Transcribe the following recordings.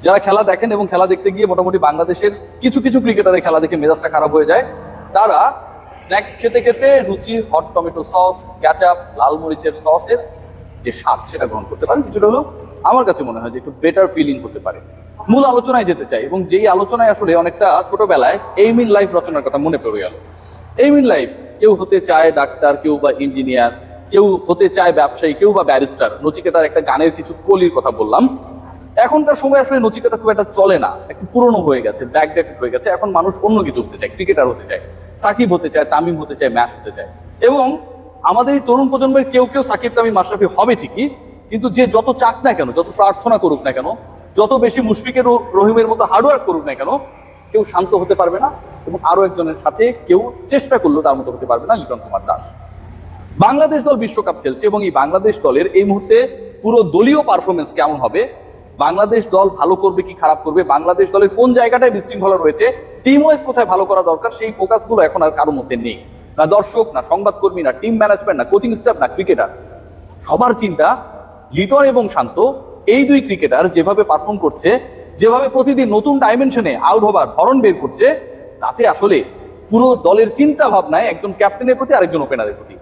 যারা খেলা দেখেন এবং খেলা দেখতে গিয়ে মোটামুটি বাংলাদেশের কিছু কিছু ক্রিকেটারের খেলা দেখে মেজাজটা খারাপ হয়ে যায়, তারা স্ন্যাক্স খেতে খেতে রুচি হট টমেটো সস, ক্যাচআপ, লাল মরিচের সসের যে স্বাদ সেটা গ্রহণ করতে পারেন। কিছুটা হলেও আমার কাছে মনে হয় যে একটু বেটার ফিলিং হতে পারে। মূল আলোচনায় যেতে চাই, এবং যেই আলোচনায় আসলে অনেকটা ছোটবেলায় এইম ইন লাইফ রচনার কথা মনে পড়ে গেল। এইম ইন লাইফ, কেউ হতে চায় ডাক্তার, কেউ বা ইঞ্জিনিয়ার, কেউ হতে চায় ব্যবসায়ী, কেউ বা ব্যারিস্টার। নচিকেতার একটা গানের কিছু কলির কথা বললাম। এখনকার সময় আসলে নচিকেতা খুব একটা চলে না, একটু পুরনো হয়ে গেছে, ব্যাকডেটেড হয়ে গেছে। এখন মানুষ অন্য কিছু হতে চায়, ক্রিকেটার হতে চায়, সাকিব হতে চায়, তামিম হতে চায়, ম্যাচ হতে চায়। এবং আমাদের এই তরুণ প্রজন্মের কেউ কেউ সাকিব, তামিম, মাশরাফি হবে ঠিকই, কিন্তু যে যত চাক না কেন, যত প্রার্থনা করুক না কেন, যত বেশি মুশফিকের রহিমের মতো হার্ডওয়ার্ক করুক না কেন, কেউ শান্ত হতে পারবে না। এবং আরো একজনের সাথে কেউ চেষ্টা করলেও তার মতো হতে পারবে না, লিটন কুমার দাস। বাংলাদেশ দল বিশ্বকাপ খেলছে এবং এই বাংলাদেশ দলের এই মুহূর্তে পুরো দলীয় পারফরমেন্স কেমন হবে, বাংলাদেশ দল ভালো করবে কি খারাপ করবে, বাংলাদেশ দলের কোন জায়গাটায় বিশৃঙ্খলা রয়েছে, টিম ওয়াইজ কোথায় ভালো করা দরকার, সেই ফোকাসগুলো এখন আর কারোর মধ্যে নেই। না দর্শক, না সংবাদকর্মী, না টিম ম্যানেজমেন্ট, না কোচিং স্টাফ, না ক্রিকেটার। সবার চিন্তা লিটন এবং শান্ত, এই দুই ক্রিকেটার যেভাবে পারফর্ম করছে, যেভাবে প্রতিদিন নতুন ডাইমেনশনে আউট হবার ধরন বের করছে, তাতে আসলে পুরো দলের চিন্তা ভাবনায় একজন ক্যাপ্টেনের প্রতি আরেকজন ওপেনারের প্রতি,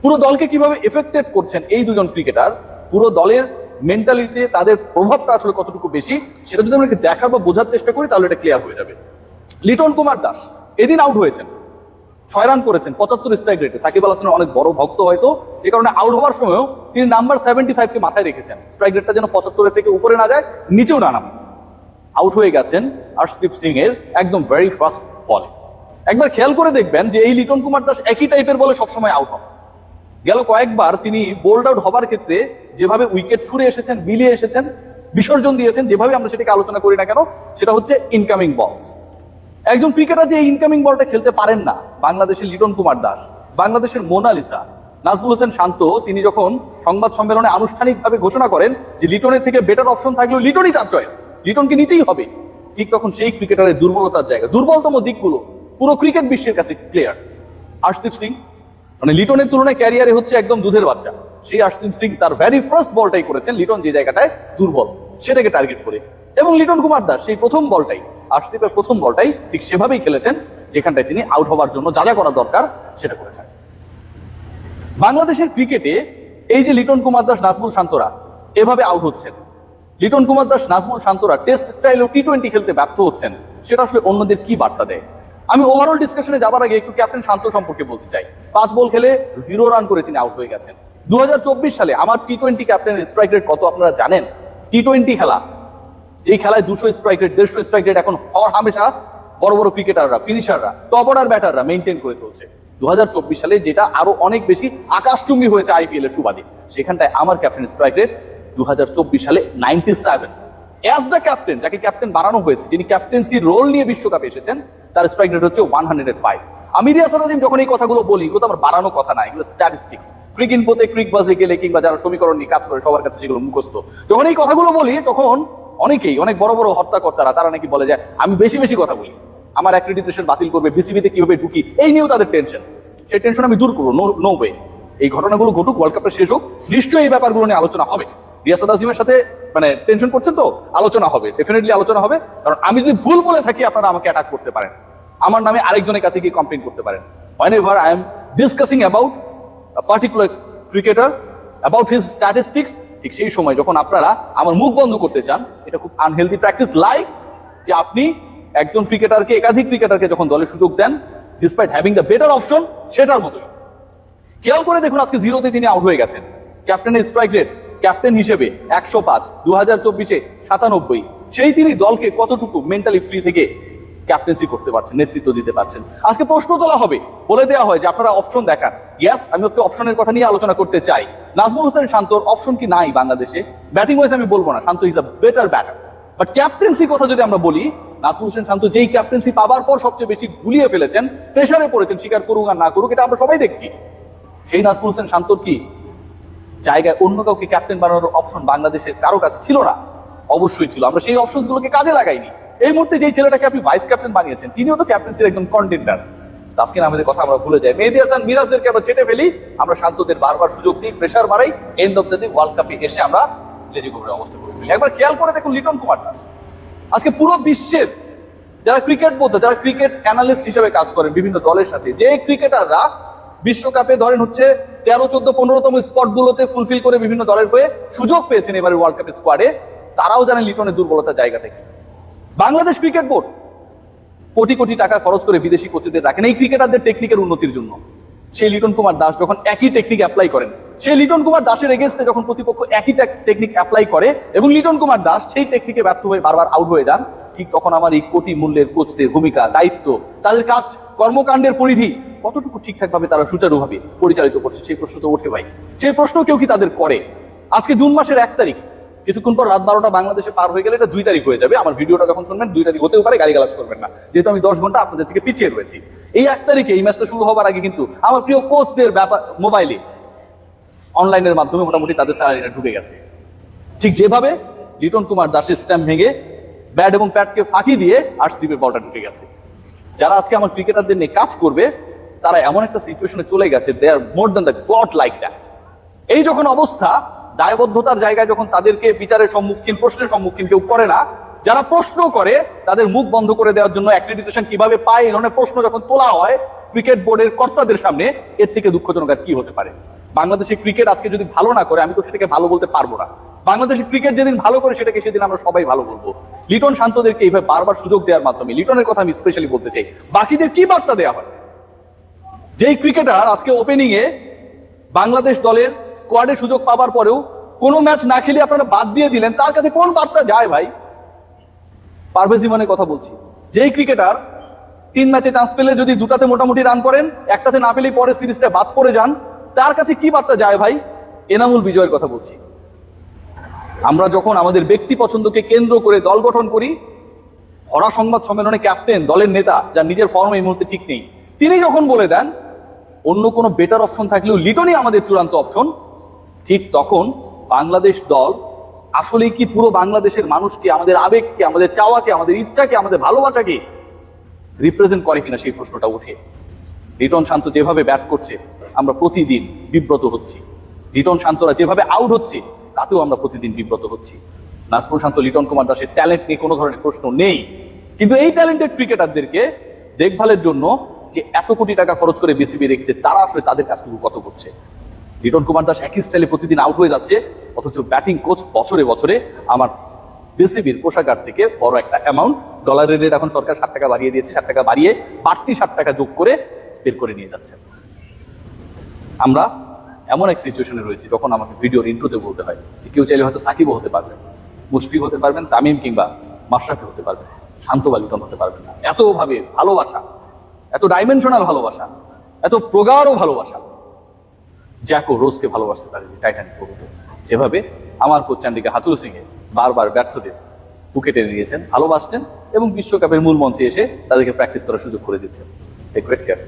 পুরো দলকে কিভাবে এফেক্টেড করছেন এই দুজন ক্রিকেটার, পুরো দলের মেন্টালিটিতে তাদের প্রভাবটা আসলে কতটুকু বেশি, সেটা যদি আমরা দেখার বা বোঝার চেষ্টা করি তাহলে এটা ক্লিয়ার হয়ে যাবে। লিটন কুমার দাস এদিন আউট হয়েছেন, 6 রান করেছেন 75 স্ট্রাইক রেটে। সাকিব আল হাসানের অনেক বড় ভক্ত হয়তো, যে কারণে আউট হওয়ার সময়ও তিনি নাম্বার 75 কে মাথায় রেখেছেন, স্ট্রাইক রেটটা যেন 75 থেকে উপরে না যায়, নিচেও না নামে। আউট হয়ে গেছেন আর্শদীপ সিং এর একদম ভেরি ফার্স্ট বলে। একবার খেয়াল করে দেখবেন যে এই লিটন কুমার দাস একই টাইপের বলে সবসময় আউট হন। গেল কয়েকবার তিনি বোল্ড আউট হবার ক্ষেত্রে যেভাবে উইকেট ছুড়ে এসেছেন, বিলিয়ে এসেছেন, বিসর্জন দিয়েছেন, যেভাবে আমরা সেটাকে আলোচনা করি না কেন, সেটা হচ্ছে ইনকামিং বলস। একজন ক্রিকেটার যে ইনকামিং বলটা খেলতে পারেন না, বাংলাদেশের লিটন কুমার দাস, বাংলাদেশের মোনালিসা নাজমুল হোসেন শান্ত, তিনি যখন সংবাদ সম্মেলনে আনুষ্ঠানিকভাবে ঘোষণা করেন যে লিটনের থেকে বেটার অপশন থাকলেও লিটনই তার চয়েস, লিটনকে নিতেই হবে, ঠিক তখন সেই ক্রিকেটারের দুর্বলতার জায়গা, দুর্বলতম দিকগুলো পুরো ক্রিকেট বিশ্বের কাছে ক্লিয়ার। আর্শদীপ সিং মানে লিটনের তুলনায় ক্যারিয়ারে হচ্ছে একদম দুধের বাচ্চা, সেই আর্শদীপ সিং তার ভেরি ফার্স্ট বলটাই করেছেন লিটন যে জায়গাটায় দুর্বল সেটাকে টার্গেট করে, এবং লিটন কুমার দাস সেই প্রথম বলটাই, আর্শদীপের প্রথম বলটাই ঠিক সেভাবেই খেলেছেন, যেখানটায় তিনি আউট হওয়ার জন্য যা যা করা দরকার সেটা করেছেন। বাংলাদেশের ক্রিকেটে এই যে লিটন কুমার দাস, নাজমুল শান্তরা এভাবে আউট হচ্ছেন, লিটন কুমার দাস, নাজমুল শান্তরা টেস্ট স্টাইলেও টি-20 খেলতে ব্যর্থ হচ্ছেন, সেটা আসলে অন্যদের কি বার্তা দেয়? আমি ওভারঅল ডিসকাশনে যাবার আগে একটু ক্যাপ্টেন শান্ত সম্পর্কে বলতে চাই। 5 বল খেলে 0 রান করে তিনি আউট হয়ে গেছেন। 2024 সালে আমার টি-20 ক্যাপ্টেনের স্ট্রাইক রেট কত আপনারা জানেন? টি-20 খেলা, যেই খেলায় 200 স্ট্রাইক রেট, 150 স্ট্রাইক রেট এখন হামেশা বড় বড় ক্রিকেটাররা, ফিনিশাররা, টপ অর্ডার ব্যাটাররা মেইনটেইন করে চলছে। 2024 সালে যেটা আরো অনেক বেশি আকাশচুম্বী হয়েছে আইপিএল এর সুবাদে, সেখানটায় আমার ক্যাপ্টেন স্ট্রাইক রেট 2024 সালে 97। অ্যাজ দ্য ক্যাপ্টেন, যাকে ক্যাপ্টেন বানানো হয়েছে, যিনি ক্যাপ্টেন্সি রোল নিয়ে বিশ্বকাপে এসেছেন, তার স্ট্রাইক রেট হচ্ছে 105। আমি রিয়াসাত আজিম যখন এই কথাগুলো বলি, এগুলো তো আমার বানানো কথা না, এগুলো স্ট্যাটিস্টিক্স। ক্রিক ইনফোতে, ক্রিক বাজে গেলে, কিংবা যারা সমীকরণ নিয়ে কাজ করে সবার কাছে যেগুলো মুখস্থ, যখন এই কথাগুলো বলি তখন অনেকেই, অনেক বড় বড় হত্যাকর্তারা, তারা নাকি বলে যে আমি বেশি বেশি কথা বলি, আমার অ্যাক্রেডিটেশন বাতিল করবে, বিসিবিতে কিভাবে ঢুকি, এই নিয়েও তাদের টেনশন। সেই টেনশন আমি দূর করবো, নো ওয়ে। এই ঘটনাগুলো ঘটুক, ওয়ার্ল্ড কাপটা শেষ হোক, নিশ্চয়ই এই ব্যাপারগুলো নিয়ে আলোচনা হবে। রিয়াসাত আজিমের সাথে মানে টেনশন করছেন তো, আলোচনা হবে, ডেফিনেটলি আলোচনা হবে। কারণ আমি যদি ভুল বলে থাকি, আপনারা আমাকে অ্যাটাক করতে পারেন, আমার নামে আরেকজনের কাছে গিয়ে কমপ্লেন করতে পারেন। whenever I am discussing about a particular cricketer, about his statistics, ঠিক সেই সময় যখন আপনারা আমার মুখ বন্ধ করতে চান, এটা খুব আনহেলদি প্র্যাকটিস। লাইক যে আপনি একজন ক্রিকেটারকে, একাধিক ক্রিকেটারকে যখন দলে সুযোগ দেন, despite having the better option, সেটার মতো। খেয়াল করে দেখুন, আজকে 0-তে তিনি আউট হয়ে গেছেন। ক্যাপ্টেনের স্ট্রাইক রেট ক্যাপ্টেন হিসেবে 105, 2024-এ 97। সেই তিনি দলকে কতটুকু মেন্টালি ফ্রি থেকে ক্যাপ্টেন্সি করতে পারছেন, নেতৃত্ব দিতে পারছেন। আজকে প্রশ্ন তোলা হবে, বলে দেওয়া হয় যে আপনারা অপশন দেখান। ইয়াস, আমি একটু অপশনের কথা নিয়ে আলোচনা করতে চাই। নাজমুল হোসেন শান্তর অপশন কি নাই বাংলাদেশে? ব্যাটিং ওয়াইজ আমি বলবো না, Shanto is a better batter, but captaincy কথা যদি আমরা বলি, নাজমুল হোসেন শান্ত যেই ক্যাপ্টেন্সি পাবার পর সবচেয়ে বেশি গুলিয়ে ফেলেছেন, প্রেসারে পড়েছেন, স্বীকার করুক আর না করুক, এটা আমরা সবাই দেখছি। সেই নাজমুল হোসেন শান্তর কি জায়গায় অন্য কাউকে ক্যাপ্টেন বানানোর অপশন বাংলাদেশের কারো কাছে ছিল না? অবশ্যই ছিল। আমরা সেই অপশনগুলোকে কাজে লাগাইনি। এই মুহূর্তে যেই ছেলেটাকে আপনি ভাইস ক্যাপ্টেন বানিয়েছেন, তিনিও তো ক্যাপ্টেন্সির একজন কন্টেন্ডার। তাসকিন আহমেদের কথা আমরা ভুলে যাই, মেহেদী হাসান মিরাজদেরকে আমরা ছেটে ফেলি, আমরা শান্তদের বারবার সুযোগ দিই, প্রেসার বাড়াই, end of the day world কাপে এসে আমরা লেজে গোবরের অবস্থা করে ফেলি। একবার খেয়াল করে দেখুন লিটন কুমার দাস, আজকে পুরো বিশ্বের যারা ক্রিকেট বোদ্ধা, যারা ক্রিকেট অ্যানালিস্ট হিসেবে কাজ করেন বিভিন্ন দলের সাথে, যে ক্রিকেটাররা বিশ্বকাপে ধরেন হচ্ছে 13, 14, 15তম স্পট গুলোতে ফুলফিল করে বিভিন্ন দলের হয়ে সুযোগ পেয়েছেন এবারে ওয়ার্ল্ড কাপের স্কোয়াডে, তারাও জানেন লিটনের দুর্বলতার জায়গা থেকে। বাংলাদেশ ক্রিকেট বোর্ড কোটি কোটি টাকা খরচ করে বিদেশি কোচেদের রাখেন এই ক্রিকেটারদের টেকনিকের উন্নতির জন্য। সেই লিটন কুমার দাস যখন একই টেকনিক অ্যাপ্লাই করেন, সেই লিটন কুমার দাসের এগেনস্টে যখন প্রতিপক্ষ একই টেকনিক অ্যাপ্লাই করে এবং লিটন কুমার দাস সেই টেকনিকে ব্যর্থ হয়ে বারবার আউট হয়ে যান, ঠিক তখন আমার এই কোটি মূল্যের কোচদের ভূমিকা, দায়িত্ব, তাদের কাজ কর্মকাণ্ডের পরিধি কতটুকু ঠিকঠাক ভাবে তারা সুচারুভাবে পরিচালিত করছে সেই প্রশ্ন তো ওঠে ভাই। সেই প্রশ্ন কেউ কি তাদের করে? আজকে জুন মাসের 1 তারিখ, কিছুক্ষণ পর রাত 12টা বাংলাদেশে পার হয়ে গেলে এটা 2 তারিখ হয়ে যাবে। আমার ভিডিওটা যখন শুনবেন 2 তারিখ হতেও পারে, গালিগালাজ করবেন না, যেহেতু আমি 10 ঘন্টা আপনাদের থেকে পিছিয়ে রয়েছি। এই 1 তারিখে এই ম্যাচটা শুরু হবার আগে কিন্তু আমার প্রিয় কোচদের ব্যাপার মোবাইলে অনলাইনের মাধ্যমে মোটামুটি তাদের স্যালারিটা ঢুকে গেছে। ঠিক যেভাবে লিটন কুমার দাসের স্ট্যাম্প ভেঙে ব্যাট এবং প্যাটকে ফাঁকি দিয়ে আর্শদীপের বলটা ঢুকে গেছে। যারা আজকে আমার ক্রিকেটারদের নিয়ে কাজ করবে তারা এমন একটা সিচুয়েশনে চলে গেছে, they are more than the god like that. এই যখন অবস্থা, দায়বদ্ধতার জায়গায় যখন তাদেরকে বিচারের সম্মুখীন, প্রশ্নের সম্মুখীন কেউ করে না, যারা প্রশ্ন করে তাদের মুখ বন্ধ করে দেওয়ার জন্য অ্যাক্রেডিটেশন কিভাবে পায় এই ধরনের প্রশ্ন যখন তোলা হয় ক্রিকেট বোর্ডের কর্তাদের সামনে, এর থেকে দুঃখজনক আর কি হতে পারে? বাংলাদেশের ক্রিকেট আজকে যদি ভালো না করে আমি তো সেটাকে ভালো বলতে পারবো না। বাংলাদেশের ক্রিকেট যেদিন ভালো করে সেটাকে সেদিন আমরা সবাই ভালো বলবো। লিটন শান্তদেরকে এইভাবে বারবার সুযোগ দেওয়ার মাধ্যমে, লিটনের কথা আমি স্পেশালি বলতে চাই, বাকিদের কি বার্তা দেওয়া হয়? যেই ক্রিকেটার আজকে ওপেনিং এ বাংলাদেশ দলের স্কোয়াডে সুযোগ পাবার পরেও কোনো ম্যাচ না খেলে আপনারা বাদ দিয়ে দিলেন, তার কাছে কোন বার্তা যায় ভাই? পারভেজ ইমনের কথা বলছি। যেই ক্রিকেটার 3 ম্যাচে চান্স পেলে যদি 2টাতে মোটামুটি রান করেন, 1টাতে না পেলেই পরে সিরিজটা বাদ পড়ে যান, তার কাছে কি বার্তা যায় ভাই? এনামুল বিজয়ের কথা বলছি। আমরা যখন আমাদের ব্যক্তি পছন্দকে কেন্দ্র করে দল গঠন করি, ভরা সংবাদ সম্মেলনে ক্যাপ্টেন, দলের নেতা, যার নিজের ফর্ম এই মুহূর্তে ঠিক নেই, তিনি যখন বলে দেন অন্য কোনো বেটার অপশন থাকলেও লিটনই আমাদের চূড়ান্ত অপশন, ঠিক তখন বাংলাদেশ দল আসলে কি পুরো বাংলাদেশের মানুষকে, আমাদের আবেগকে, আমাদের চাওয়াকে, আমাদের ইচ্ছাকে, আমাদের ভালোবাসাকে রিপ্রেজেন্ট করে কিনা সেই প্রশ্নটা উঠে। লিটন শান্ত যেভাবে ব্যাট করছে আমরা প্রতিদিন বিব্রত হচ্ছি, লিটন শান্তরা যেভাবে আউট হচ্ছে তাতেও আমরা প্রতিদিন বিব্রত হচ্ছি। নাজমুল শান্ত, লিটন কুমার দাসের ট্যালেন্ট নিয়ে কোনো ধরনের প্রশ্ন নেই, কিন্তু এই ট্যালেন্টেড ক্রিকেটারদেরকে দেখভালের জন্য যে এত কোটি টাকা খরচ করে বিসিবি রেখেছে, তারা আসলে তাদের কাজটুকু কত করছে? লিটন কুমার দাস একই স্টাইলে প্রতিদিন আউট হয়ে যাচ্ছে, অথচ ব্যাটিং কোচ বছরে বছরে আমার বিসিবির কোষাগার থেকে বড় একটা অ্যামাউন্ট, ডলারের রেট এখন সরকার 60 টাকা বাড়িয়ে দিয়েছে, 60 টাকা বাড়িয়ে বাড়তি 60 টাকা যোগ করে বের করে নিয়ে যাচ্ছে। আমরা এমন এক সিচুয়েশনে রয়েছে যখন আমাকে ভিডিওর ইন্ট্রোতে বলতে হয় যে কেউ চাইলে হয়তো সাকিবও হতে পারবেন, মুশফিক হতে পারবেন, তামিম কিংবা মাশরাফি হতে পারবেন, শান্ত বা লিটন হতে পারবেন না। এতভাবে ভালোবাসা, এত ডাইমেনশনাল ভালোবাসা, এত প্রগাঢ় ভালোবাসা জ্যাকো রোজকে ভালোবাসতে পারে টাইটানিক কবুতর, যেভাবে আমার কোচ চান্ডিকা হাথুরু সিংহে বারবার ব্যর্থদের বুকে টেনে নিয়েছেন, ভালোবাসছেন এবং বিশ্বকাপের মূল মঞ্চে এসে তাদেরকে প্র্যাকটিস করার সুযোগ করে দিচ্ছেন। Take great care.